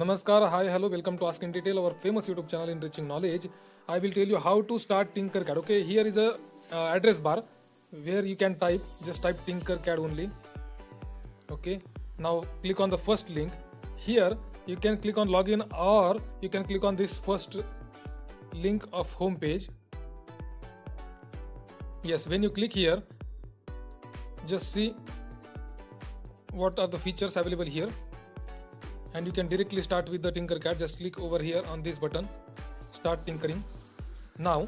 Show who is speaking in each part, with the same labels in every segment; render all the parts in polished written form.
Speaker 1: Namaskar, hi, hello, welcome to Ask in Detail, our famous YouTube channel enriching knowledge. I will tell you how to start tinkercad. Okay, here is a address bar where you can type, just type tinkercad only. Okay, now click on the first link. Here you can click on login, or you can click on this first link of home page. Yes, when you click here, just see what are the features available here, and you can directly start with the tinkercad. Just click over here on this button, start tinkering. Now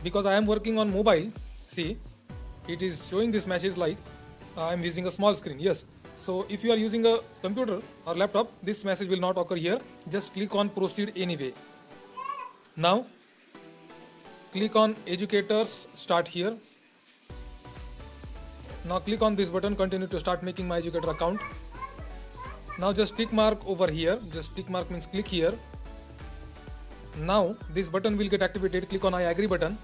Speaker 1: because I am working on mobile, see it is showing this message like I am using a small screen. Yes, so if you are using a computer or laptop, this message will not occur here. Just click on proceed anyway. Now click on educators, start here. Now click on this button, continue to start making my educator account. Now just tick mark over here, just tick mark means click here. Now this button will get activated. Click on I agree button.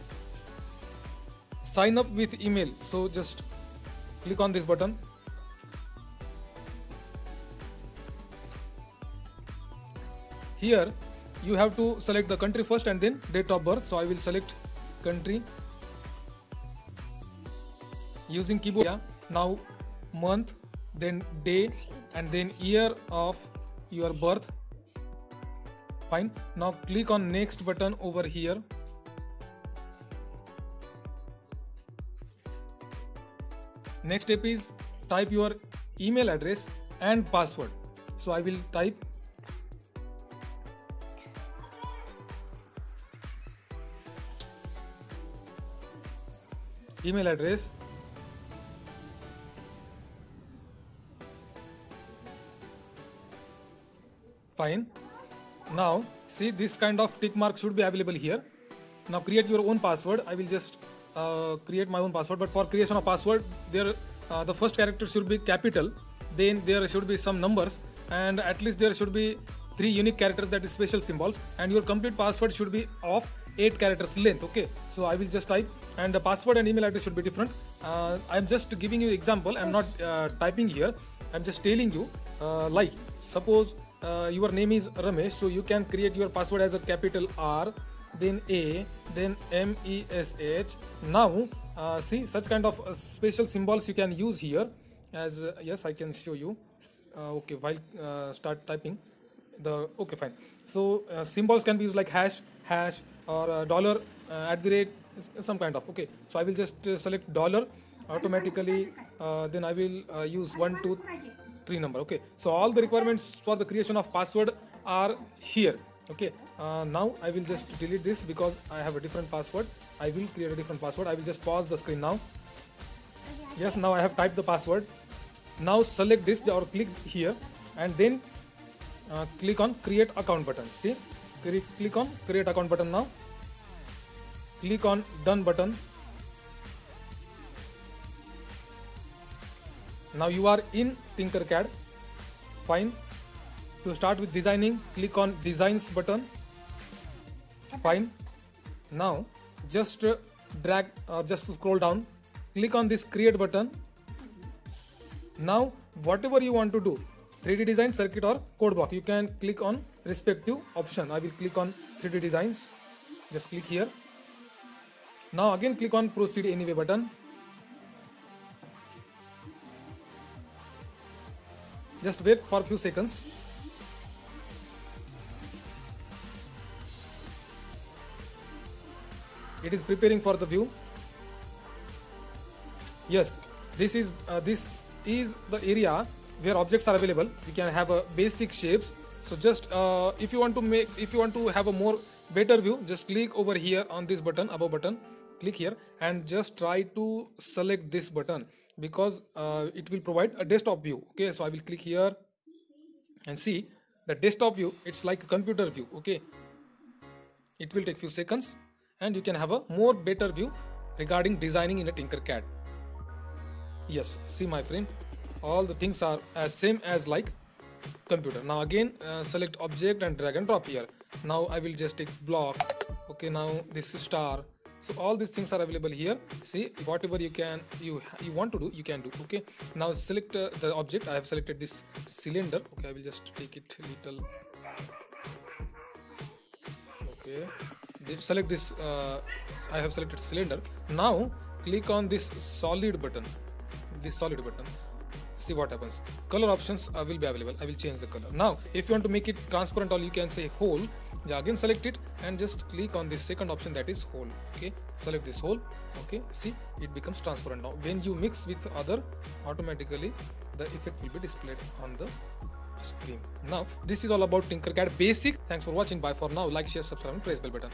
Speaker 1: Sign up with email, so just click on this button. Here you have to select the country first and then date of birth, so I will select country using keyboard. Yeah. Now month, then day, and then year of your birth. Fine. Now click on next button over here. Next step is type your email address and password. So I will type email address, fine. Now see, this kind of tick mark should be available here. Now create your own password. I will just create my own password, but for creation of password, there the first character should be capital, then there should be some numbers, and at least there should be 3 unique characters, that is special symbols, and your complete password should be of 8 characters length. Okay, so I will just type, and the password and email address should be different. I'm just giving you example. I'm not typing here. I'm just telling you, like suppose your name is Ramesh, so you can create your password as a capital R, then A, then MESH. Now see, such kind of special symbols you can use here. As yes, I can show you. Okay, while start typing the, okay, fine. So symbols can be used like hash or dollar at the rate, some kind of. Okay, so I will just select dollar automatically. Then I will use 1 2 3 number. Okay, so all the requirements for the creation of password are here. Okay, now I will just delete this because I have a different password. I will create a different password. I will just pause the screen now. Yes, now I have typed the password. Now select this or click here, and then click on create account button. See, click on create account button. Now click on done button. Now you are in tinkercad. Fine. To start with designing, click on designs button. Fine. Now just drag, just scroll down, click on this create button. Now whatever you want to do, 3D design, circuit or code block, you can click on respective option. I will click on 3D designs. Just click here. Now again click on proceed anyway button. Just wait for a few seconds. It is preparing for the view. Yes, this is the area where objects are available. We can have a basic shapes. So just if you want to have a more better view, just click over here on this button, above button. Click here and just try to select this button, because it will provide a desktop view. Okay, so I will click here and see the desktop view. It's like a computer view. Okay, it will take few seconds and you can have a more better view regarding designing in a tinkercad. Yes, see my friend, all the things are as same as like computer. Now again select object and drag and drop here. Now I will just take block. Okay, now this star, So all these things are available here. See, whatever you want to do, you can do. Okay, now select the object. I have selected this cylinder. Okay, I will just take it little. Okay, select this. I have selected cylinder. Now click on this solid button. See what happens. Color options will be available. I will change the color. Now if you want to make it transparent, or you can say hole, again select it and just click on this second option, that is hole. Okay, select this hole. Okay, see, it becomes transparent. Now when you mix with other, automatically the effect will be displayed on the screen. Now this is all about Tinkercad basic. Thanks for watching. Bye for now. Like, share, subscribe and press bell button.